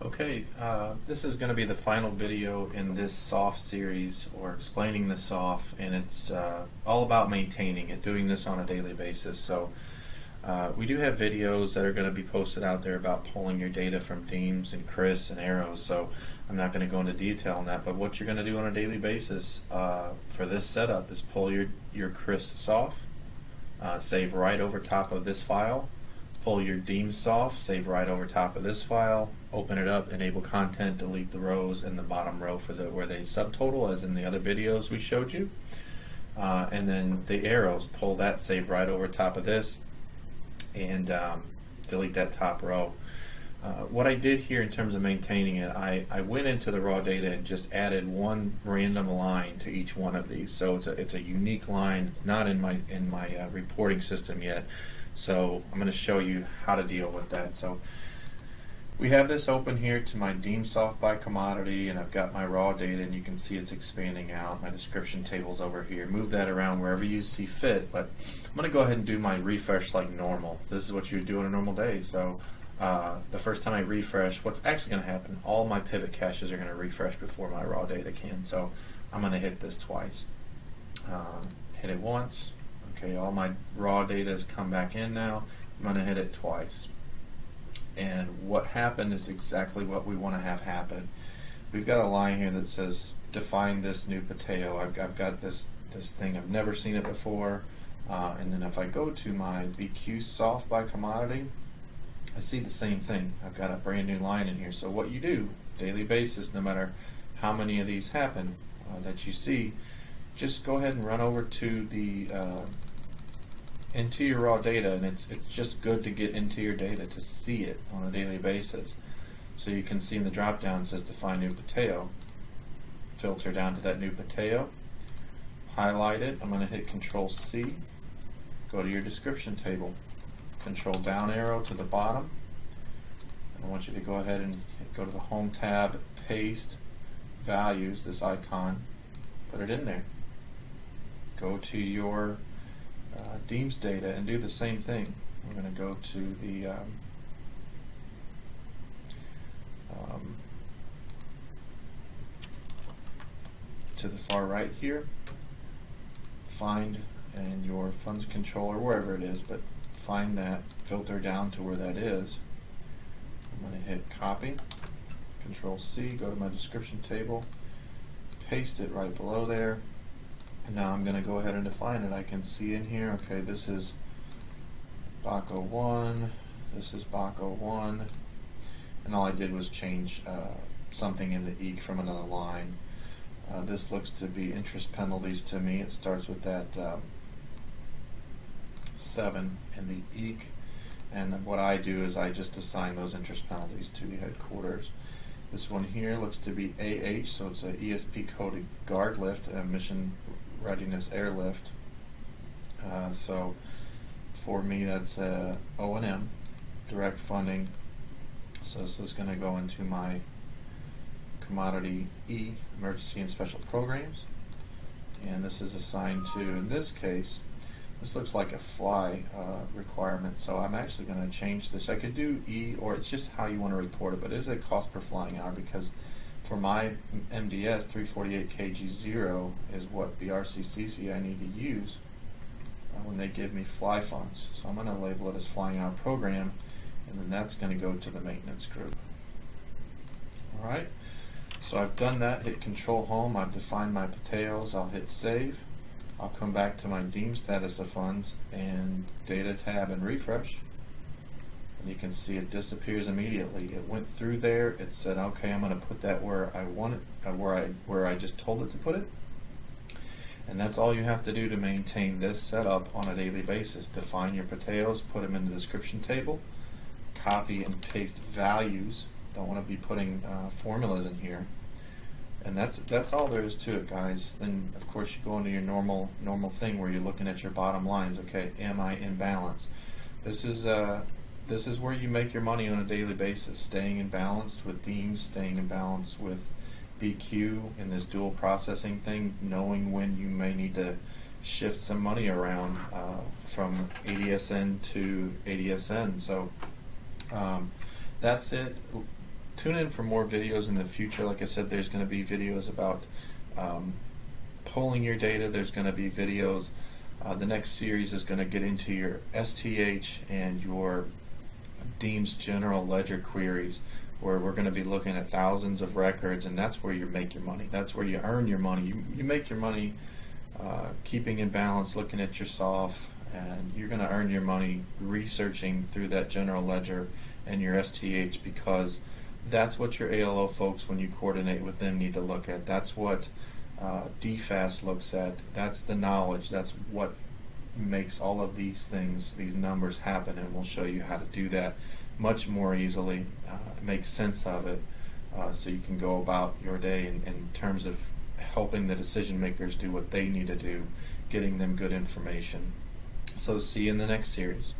Okay, this is going to be the final video in this SOF series, or explaining the SOF, and it's all about maintaining it, doing this on a daily basis. So we do have videos that are going to be posted out there about pulling your data from Deems and Chris and Arrows, so I'm not going to go into detail on that, but what you're going to do on a daily basis for this setup is pull your Chris SOF, save right over top of this file, pull your Deems SOF, save right over top of this file, open it up, enable content, delete the rows in the bottom row for where they subtotal, as in the other videos we showed you. And then the arrows, pull that, save right over top of this, and delete that top row. What I did here in terms of maintaining it, I went into the raw data and just added one random line to each one of these. So it's a unique line. It's not in my reporting system yet. So I'm going to show you how to deal with that. So we have this open here to my Deems SOF by commodity, and I've got my raw data, and you can see it's expanding out. My description table's over here. Move that around wherever you see fit, but I'm going to go ahead and do my refresh like normal. This is what you would do on a normal day. So the first time I refresh, what's actually going to happen, all my pivot caches are going to refresh before my raw data can. So I'm going to hit this twice. Hit it once. Okay, all my raw data has come back in now. I'm going to hit it twice. And what happened is exactly what we want to have happen. We've got a line here that says, define this new Pateo. I've got this thing, I've never seen it before. And then if I go to my BQ SOF by commodity, I see the same thing. I've got a brand new line in here. So what you do, daily basis, no matter how many of these happen that you see, just go ahead and run over to the into your raw data, and it's just good to get into your data to see it on a daily basis. So you can see in the drop down it says define new Pateo. Filter down to that new Pateo, highlight it. I'm going to hit Control C, go to your description table, Control down arrow to the bottom. I want you to go ahead and go to the Home tab, paste values, this icon, put it in there. Go to your Deems data and do the same thing. We're going to go to the far right here, find in your funds controller, wherever it is, but find that, filter down to where that is. I'm going to hit copy, Control C, go to my description table, paste it right below there. And now I'm going to go ahead and define it. I can see in here, okay, this is BACO 1, this is BACO 1, and all I did was change something in the EEC from another line. This looks to be interest penalties to me. It starts with that 7 in the EEC, and what I do is I just assign those interest penalties to the headquarters. This one here looks to be AH, so it's a ESP coded guard lift, a mission readiness airlift. So for me that's O&M, direct funding. So this is going to go into my commodity E, emergency and special programs, and this is assigned to, in this case, this looks like a fly requirement, so I'm actually going to change this. I could do E, or it's just how you want to report it, but it is a cost per flying hour, because for my MDS, 348 kg0 is what the RCCC I need to use when they give me fly funds. So I'm going to label it as flying hour program, and then that's going to go to the maintenance group. Alright, so I've done that. Hit Control Home, I've defined my Pateos, I'll hit save. I'll come back to my Deems status of funds and data tab and refresh. And you can see it disappears immediately. It went through there, it said, okay, I'm going to put that where I want it, where I just told it to put it. And that's all you have to do to maintain this setup on a daily basis. Define your Pateos, put them in the description table, copy and paste values. Don't want to be putting formulas in here. And that's all there is to it, guys. Then of course you go into your normal thing where you're looking at your bottom lines. Okay, am I in balance? This is where you make your money on a daily basis, staying in balance with Deems, staying in balance with BQ in this dual processing thing, knowing when you may need to shift some money around from ADSN to ADSN. So that's it. tune in for more videos in the future. Like I said, there's going to be videos about pulling your data. There's going to be videos. The next series is going to get into your STH and your Deems general ledger queries, where we're going to be looking at thousands of records, and that's where you make your money. That's where you earn your money. You make your money keeping in balance, looking at your SOF, and you're going to earn your money researching through that general ledger and your STH, because that's what your ALO folks, when you coordinate with them, need to look at. That's what DFAS looks at. That's the knowledge. That's what makes all of these things, these numbers happen, and we'll show you how to do that much more easily, make sense of it, so you can go about your day in terms of helping the decision makers do what they need to do, getting them good information. So see you in the next series.